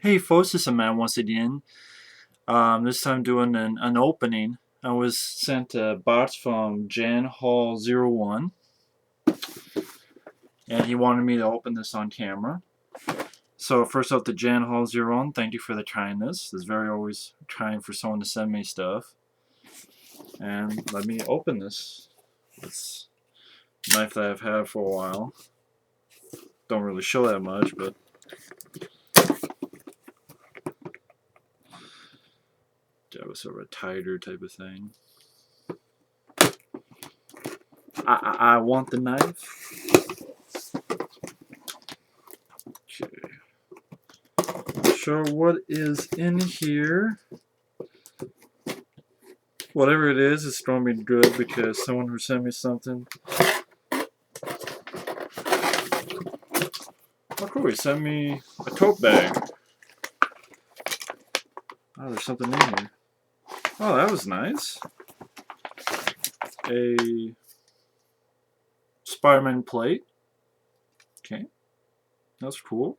Hey folks, it's a man once again. This time doing an opening. I was sent a box from Janhall01, and he wanted me to open this on camera. So first off, to Janhall01, thank you for the kindness. It's very always kind for someone to send me stuff. And let me open this. It's a knife that I've had for a while. Don't really show that much, but that was sort of a tighter type of thing. I want the knife. Okay. Sure, what is in here? Whatever it is, it's going to be good because someone who sent me something. Oh, cool! He sent me a tote bag. Oh, there's something in here. Oh, that was nice. A Spider-Man plate. Okay, that's cool.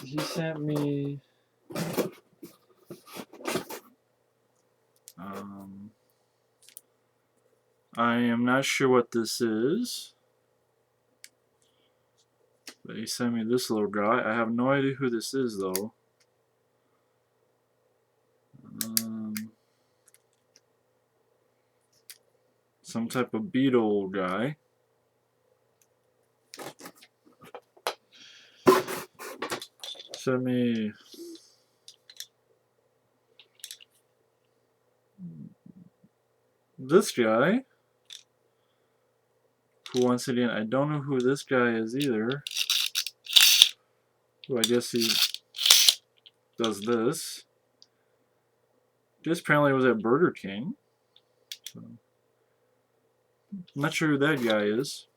He sent me I am not sure what this is, but he sent me this little guy. I have no idea who this is though. Some type of beetle guy. Sent me this guy, who once again, I don't know who this guy is either. Who I guess he does this. This apparently was at Burger King. So, I'm not sure who that guy is.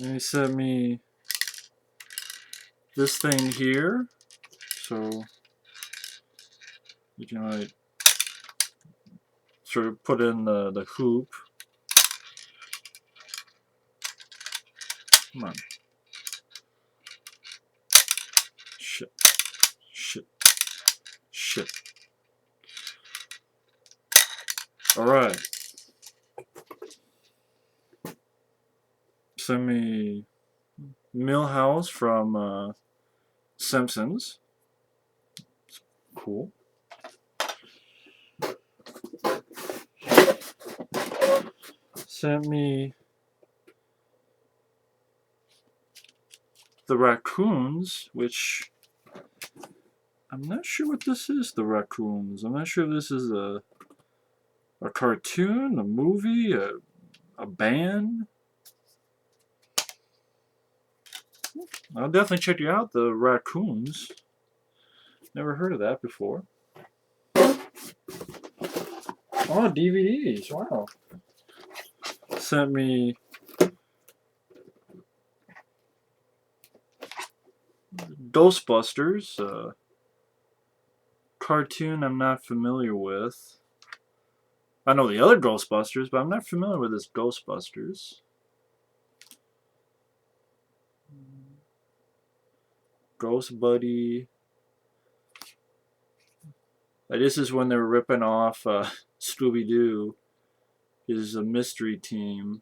And he sent me this thing here. So you can like sort of put in the hoop. Come on. Shit. Shit. Shit. Alright. Send me Millhouse from Simpsons. It's cool. Sent me the raccoons, which I'm not sure what this is, the raccoons. I'm not sure if this is a cartoon, a movie, a band. I'll definitely check you out, the raccoons. Never heard of that before. Oh, DVDs, wow. Sent me Ghostbusters, cartoon I'm not familiar with. I know the other Ghostbusters, but I'm not familiar with this Ghostbusters. Ghost Buddy. This is when they were ripping off Scooby-Doo. Is a mystery team.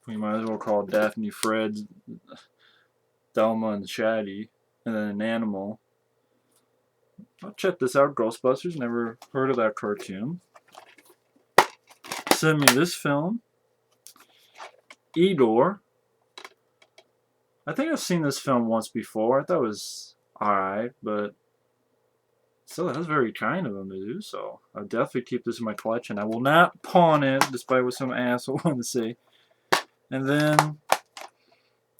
We might as well call Daphne, Fred, Thelma, and Shaggy, and then an animal. I'll check this out, Ghostbusters. Never heard of that cartoon. Send me this film, Igor. I think I've seen this film once before. I thought it was alright, but still, that's very kind of him to do so. I'll definitely keep this in my collection. I will not pawn it, despite what some asshole wanted to say. And then,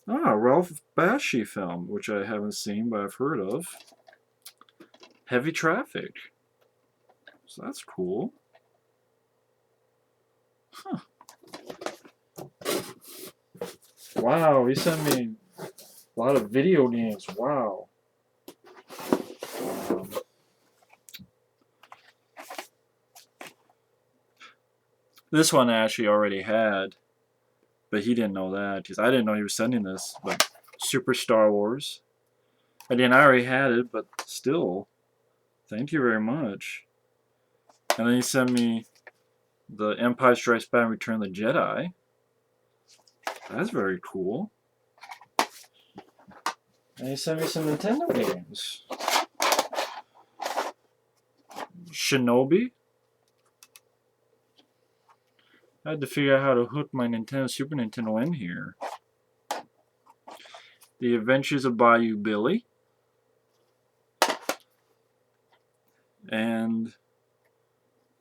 Ralph Bakshi film, which I haven't seen, but I've heard of. Heavy Traffic. So that's cool. Huh. Wow, he sent me a lot of video games. Wow. This one I actually already had, but he didn't know that because I didn't know he was sending this. But Super Star Wars. I already had it, but still, thank you very much. And then he sent me the Empire Strikes Back and Return of the Jedi. That's very cool. And he sent me some Nintendo games. Shinobi. I had to figure out how to hook my Super Nintendo in here. The Adventures of Bayou Billy. And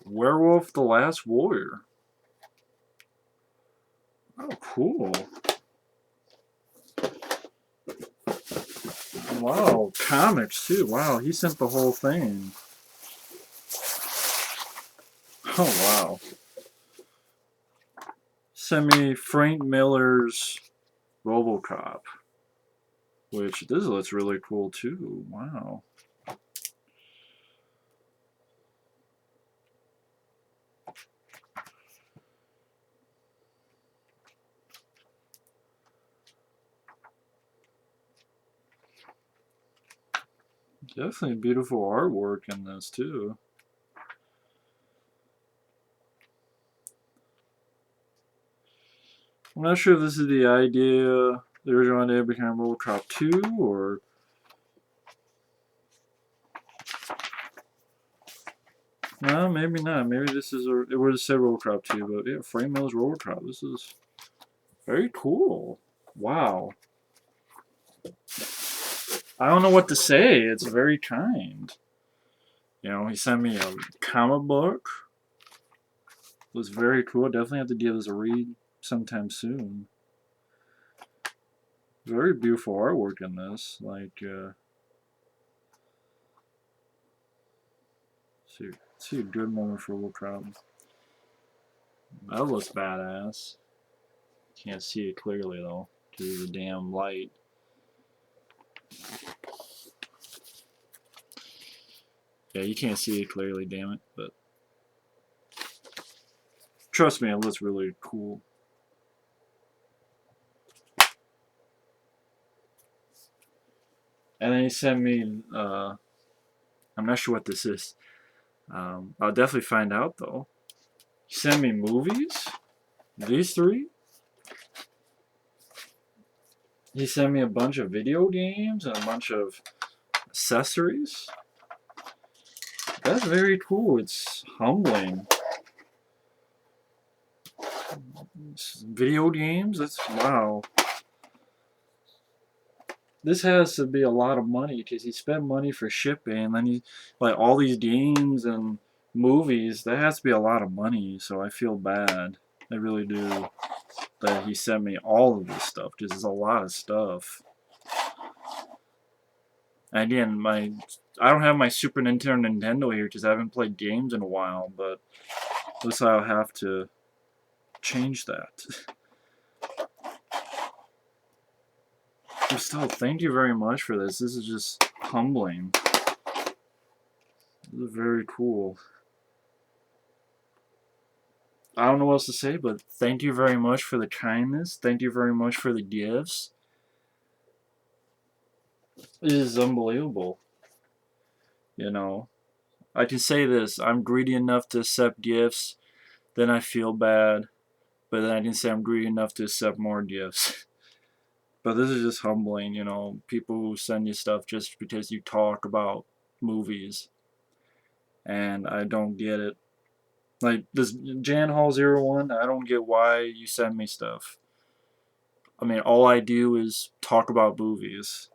Werewolf the Last Warrior. Oh, cool. Wow, comics too. Wow, he sent the whole thing. Oh, wow. Sent me Frank Miller's RoboCop. Which, this looks really cool too. Wow. Definitely beautiful artwork in this too. I'm not sure if this is the original idea behind RoboCop 2, or... No, maybe not. Maybe this is it would have said RoboCop 2, but yeah, Frank Miller's RoboCop. This is very cool. Wow. I don't know what to say. It's very kind. You know, he sent me a comic book. It was very cool. Definitely have to give this a read sometime soon. Very beautiful artwork in this. Like, see a good moment for RoboCop. That looks badass. Can't see it clearly though, due to the damn light. Yeah, you can't see it clearly, damn it, but trust me, it looks really cool. And then he sent me, I'm not sure what this is. I'll definitely find out though. He sent me movies, these three. He sent me a bunch of video games and a bunch of accessories. That's very cool. It's humbling. Video games? That's wow. This has to be a lot of money because he spent money for shipping, and then he like all these games and movies. That has to be a lot of money. So I feel bad. I really do. That he sent me all of this stuff because it's a lot of stuff. And again, I don't have my Super Nintendo here because I haven't played games in a while, but looks like I'll have to change that. But still, thank you very much for this. This is just humbling. This is very cool. I don't know what else to say, but thank you very much for the kindness. Thank you very much for the gifts. It is unbelievable. You know, I can say this. I'm greedy enough to accept gifts, then I feel bad. But then I can say I'm greedy enough to accept more gifts. But this is just humbling, you know, people who send you stuff just because you talk about movies. And I don't get it. Like, this Janhall01, I don't get why you send me stuff. I mean, all I do is talk about movies.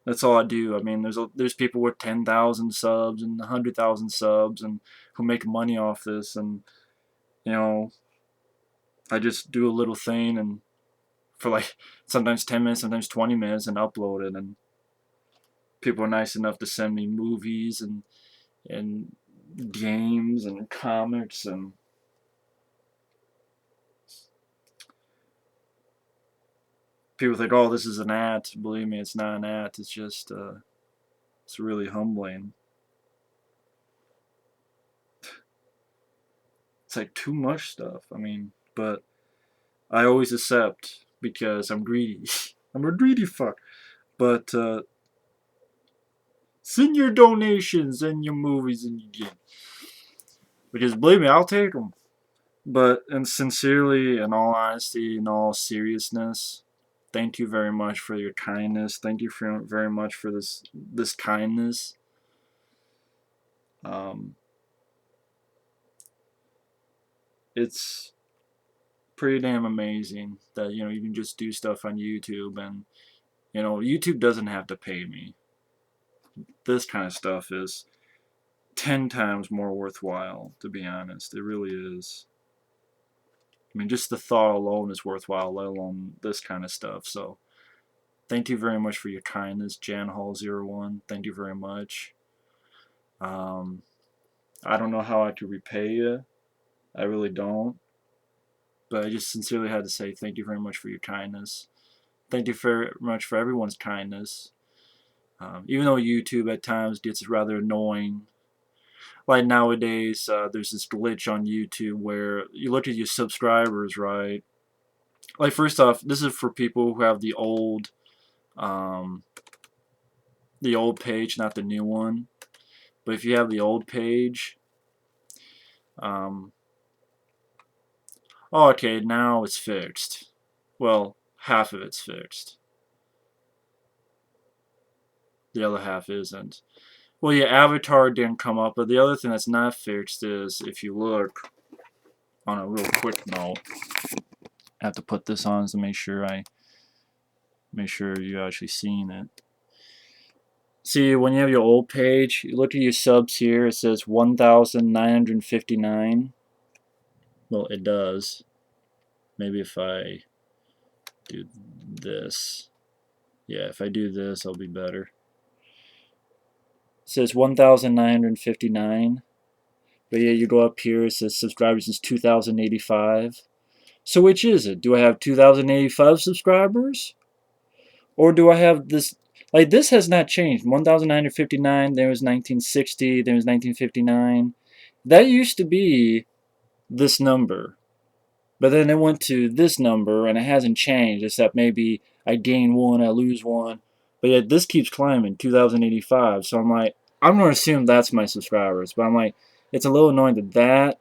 That's all I do. I mean, there's people with 10,000 subs and 100,000 subs and who make money off this, and you know, I just do a little thing and for like sometimes 10 minutes, sometimes 20 minutes, and upload it, and people are nice enough to send me movies and games and comics, and people think, oh, this is an ad. Believe me, it's not an ad. It's just it's really humbling. it's like too much stuff. I mean, but I always accept because I'm greedy. I'm a greedy fuck. But send your donations and your movies and your game. Because believe me, I'll take them. But and sincerely, in all honesty, in all seriousness, thank you very much for your kindness. Thank you very much for this kindness. Um, it's pretty damn amazing that you can just do stuff on YouTube, and YouTube doesn't have to pay me. This kind of stuff is 10 times more worthwhile, to be honest. It really is. I mean, just the thought alone is worthwhile, let alone this kind of stuff. So, thank you very much for your kindness, Janhall01. Thank you very much. Um, I don't know how I could repay you. I really don't. But I just sincerely had to say thank you very much for your kindness. Thank you very much for everyone's kindness. Even though YouTube at times gets rather annoying, like nowadays, there's this glitch on YouTube where you look at your subscribers, right? Like first off, this is for people who have um, the old page, not the new one. But if you have the old page, um, oh, okay, now it's fixed. Well, half of it's fixed. The other half isn't. Well, your avatar didn't come up, but the other thing that's not fixed is if you look on a real quick note, I have to put this on to make sure you're actually seeing it. See, when you have your old page, you look at your subs here, it says 1,959. Well, it does. Maybe if I do this. Yeah, if I do this, I'll be better. It says 1,959. But yeah, you go up here, it says subscribers is 2,085. So which is it? Do I have 2,085 subscribers? Or do I have this? Like, this has not changed. 1,959, there was 1960, there was 1959. That used to be this number. But then it went to this number, and it hasn't changed, except maybe I gain one, I lose one. But yet this keeps climbing, 2,085. So I'm like, I'm going to assume that's my subscribers. But I'm like, it's a little annoying that that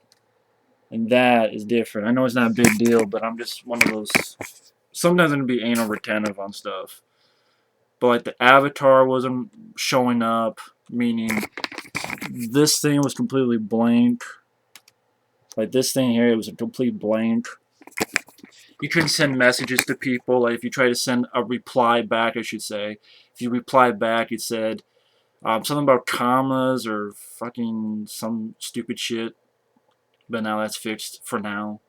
and that is different. I know it's not a big deal, but I'm just one of those. Sometimes I'm going to be anal retentive on stuff. But like the avatar wasn't showing up, meaning this thing was completely blank. Like this thing here, it was a complete blank. You couldn't send messages to people. Like if you try to send a reply back, I should say, if you reply back, it said something about commas or fucking some stupid shit. But now that's fixed for now.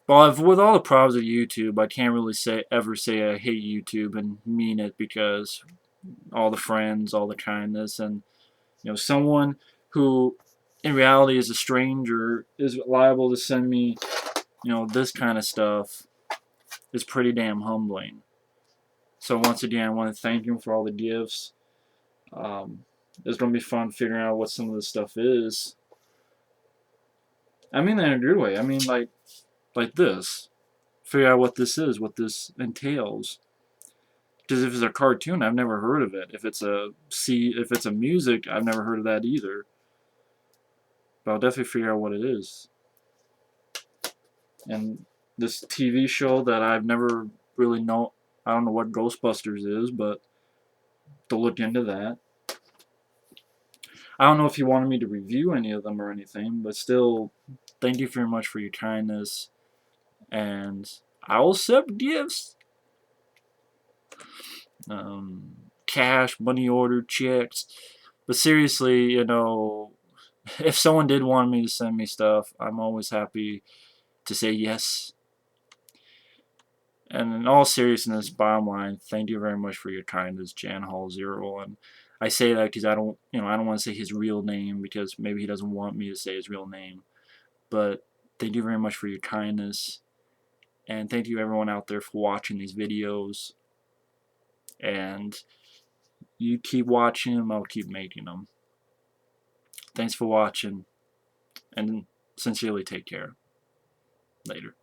But with all the problems of YouTube, I can't really ever say I hate YouTube and mean it, because all the friends, all the kindness, and someone who in reality is a stranger is liable to send me this kind of stuff is pretty damn humbling. So once again, I want to thank him for all the gifts. It's going to be fun figuring out what some of this stuff is. I mean that in a good way. I mean like this. Figure out what this is, what this entails. Because if it's a cartoon, I've never heard of it. If it's a music, I've never heard of that either. But I'll definitely figure out what it is. And this TV show that I've never really know, I don't know what Ghostbusters is, but to look into that. I don't know if you wanted me to review any of them or anything, but still, thank you very much for your kindness. And I will accept gifts. Cash, money order, checks. But seriously, if someone did want me to send me stuff, I'm always happy to say yes. And in all seriousness, bottom line, thank you very much for your kindness, Janhall01. I say that because I don't want to say his real name, because maybe he doesn't want me to say his real name. But thank you very much for your kindness. And thank you everyone out there for watching these videos. And you keep watching them, I'll keep making them. Thanks for watching. And Sincerely, take care. Later.